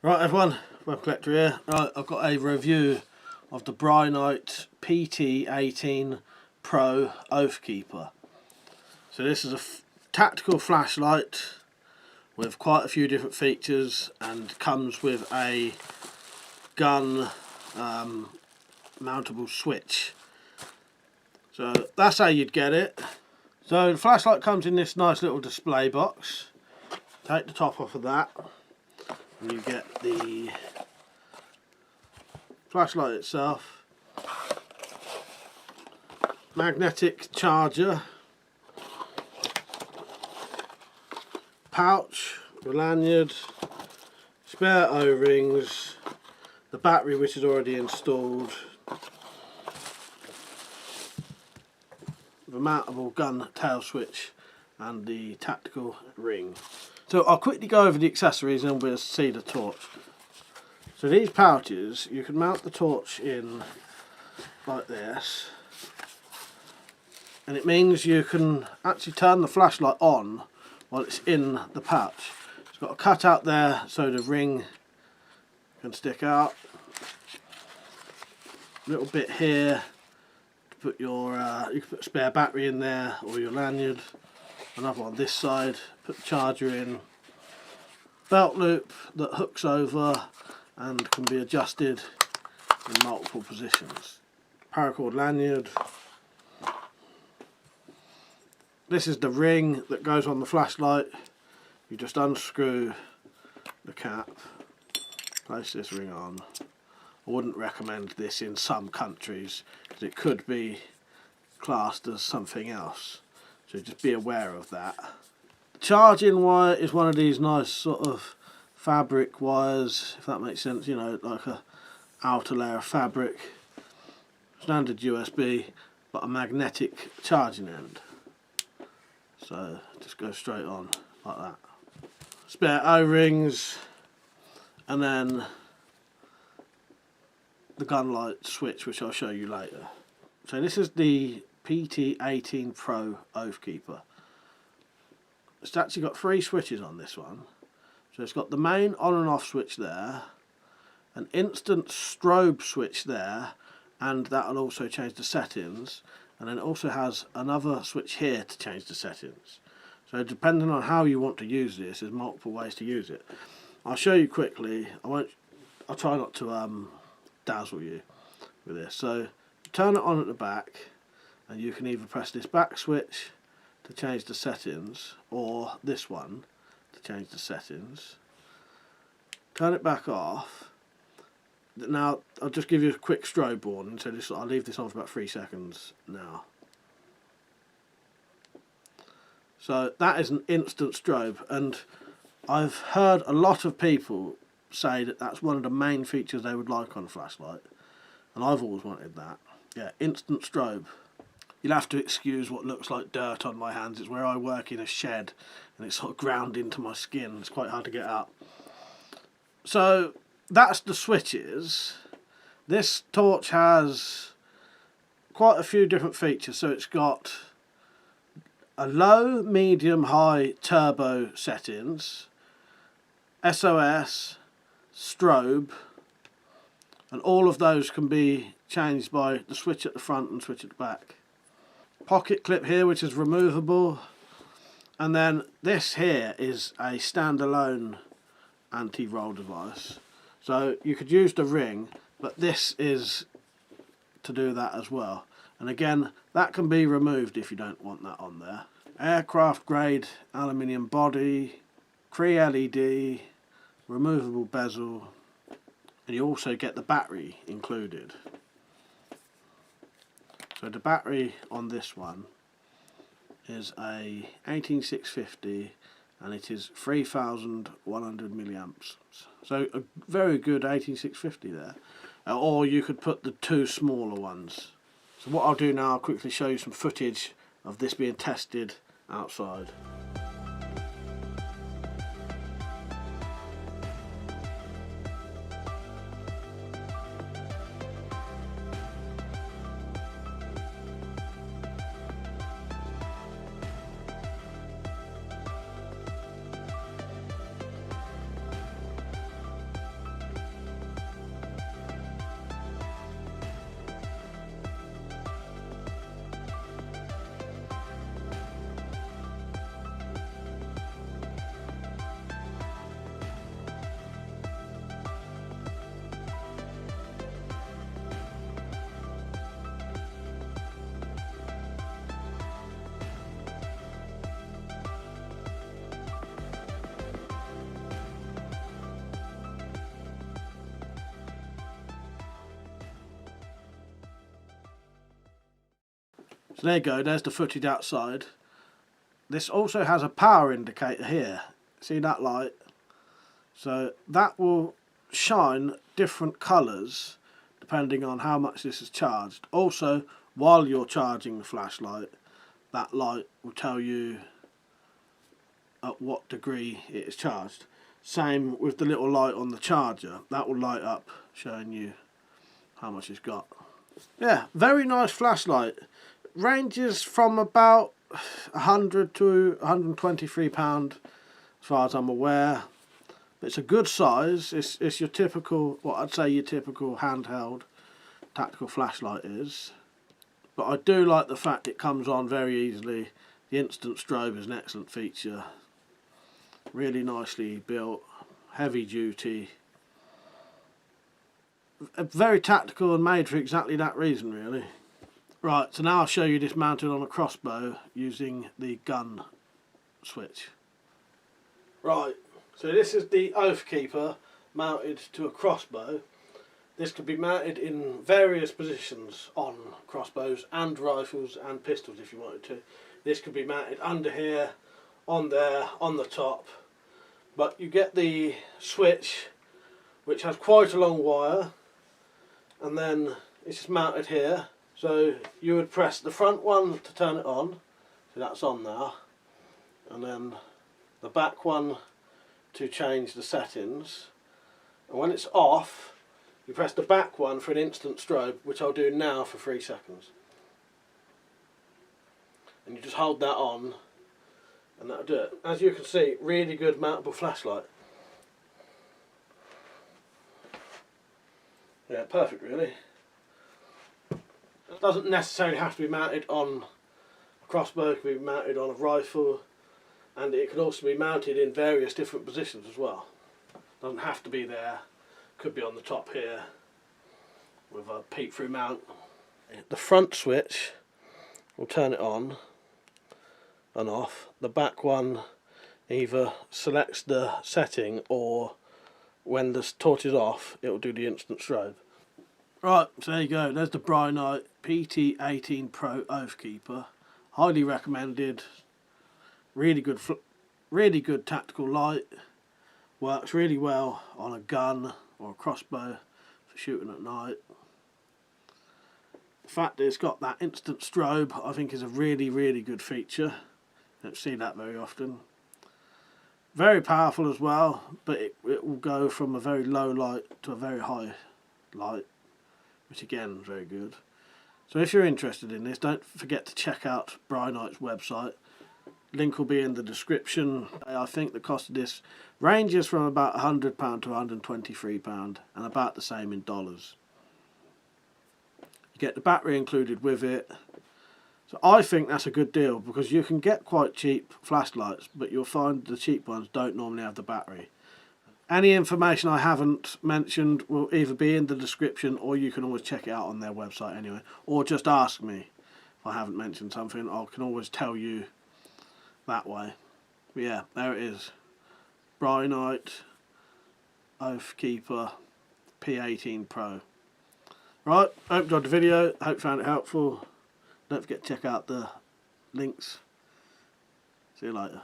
Right everyone, Web Collector here. Right, I've got a review of the Brinyte PT18Pro Oathkeeper. So this is a tactical flashlight with quite a few different features and comes with a gun mountable switch. So that's how you'd get it. So the flashlight comes in this nice little display box. Take the top off of that. You get the flashlight itself, magnetic charger, pouch, the lanyard, spare O-rings, the battery which is already installed, the mountable gun tail switch and the tactical ring. So I'll quickly go over the accessories and we'll see the torch. So these pouches, you can mount the torch in like this, and it means you can actually turn the flashlight on while it's in the pouch. It's got a cut out there so the ring can stick out. A little bit here to put your, you can put a spare battery in there or your lanyard. Another on this side, put the charger in. Belt loop that hooks over and can be adjusted in multiple positions. Paracord lanyard. This is the ring that goes on the flashlight. You just unscrew the cap, place this ring on. I wouldn't recommend this in some countries because it could be classed as something else. So just be aware of that. The charging wire is one of these nice sort of fabric wires, if that makes sense, you know, like a outer layer of fabric. Standard USB, but a magnetic charging end. So just go straight on like that. Spare O-rings, and then the gun light switch, which I'll show you later. So this is the PT18Pro Oathkeeper. It's actually got 3 switches on this one. So it's got the main on and off switch there, an instant strobe switch there, and that'll also change the settings, and then it also has another switch here to change the settings. So depending on how you want to use this, there's multiple ways to use it. I'll show you quickly. I'll try not to dazzle you with this. So turn it on at the back, and you can either press this back switch to change the settings or this one to change the settings. Turn it back off. Now I'll just give you a quick strobe warning, so I'll leave this on for about 3 seconds now. So that is an instant strobe, and I've heard a lot of people say that that's one of the main features they would like on a flashlight, and I've always wanted that. Yeah, instant strobe. You'll have to excuse what looks like dirt on my hands. It's where I work in a shed and it's sort of ground into my skin. It's quite hard to get out. So that's the switches. This torch has quite a few different features. So it's got a low, medium, high turbo settings, SOS, strobe, and all of those can be changed by the switch at the front and switch at the back. Pocket clip here which is removable, and then this here is a standalone anti-roll device. So you could use the ring, but this is to do that as well. And again, that can be removed if you don't want that on there. Aircraft grade aluminium body, Cree LED, removable bezel, and you also get the battery included. So the battery on this one is a 18650 and it is 3100 milliamps. So a very good 18650 there. Or you could put the 2 smaller ones. So what I'll do now, I'll quickly show you some footage of this being tested outside. So there you go, there's the footage outside. This also has a power indicator here. See that light? So that will shine different colours depending on how much this is charged. Also, while you're charging the flashlight, that light will tell you at what degree it is charged. Same with the little light on the charger, that will light up showing you how much it's got. Yeah, very nice flashlight. Ranges from about 100 to 123 pound as far as I'm aware. It's a good size. It's your typical, what I'd say your typical handheld tactical flashlight is. But I do like the fact it comes on very easily. The instant strobe is an excellent feature. Really nicely built, heavy duty. Very tactical and made for exactly that reason, really. Right, so now I'll show you this mounted on a crossbow using the gun switch. Right, so this is the Oathkeeper mounted to a crossbow. This could be mounted in various positions on crossbows and rifles and pistols if you wanted to. This could be mounted under here, on there, on the top. But you get the switch, which has quite a long wire, and then it's just mounted here. So you would press the front one to turn it on, so that's on there, and then the back one to change the settings, and when it's off you press the back one for an instant strobe, which I'll do now for 3 seconds, and you just hold that on and that'll do it. As you can see, really good mountable flashlight. Yeah, perfect really. It doesn't necessarily have to be mounted on a crossbow, it can be mounted on a rifle, and it can also be mounted in various different positions as well. Doesn't have to be there, could be on the top here with a peek through mount. The front switch will turn it on and off. The back one either selects the setting, or when the torch is off it will do the instant strobe. Right, so there you go, there's the Brinyte PT18Pro Oathkeeper. Highly recommended. Really good tactical light. Works really well on a gun or a crossbow for shooting at night. The fact that it's got that instant strobe I think is a really good feature. Don't see that very often. Very powerful as well, but it will go from a very low light to a very high light, which again is very good. So if you're interested in this, don't forget to check out Brinyte's website. Link will be in the description. I think the cost of this ranges from about £100 to £123 and about the same in dollars. You get the battery included with it. So I think that's a good deal, because you can get quite cheap flashlights, but you'll find the cheap ones don't normally have the battery. Any information I haven't mentioned will either be in the description, or you can always check it out on their website anyway, or just ask me if I haven't mentioned something. I can always tell you that way. But yeah, there it is. Brinyte Oathkeeper P18Pro. Right, hope you enjoyed the video, hope you found it helpful. Don't forget to check out the links. See you later.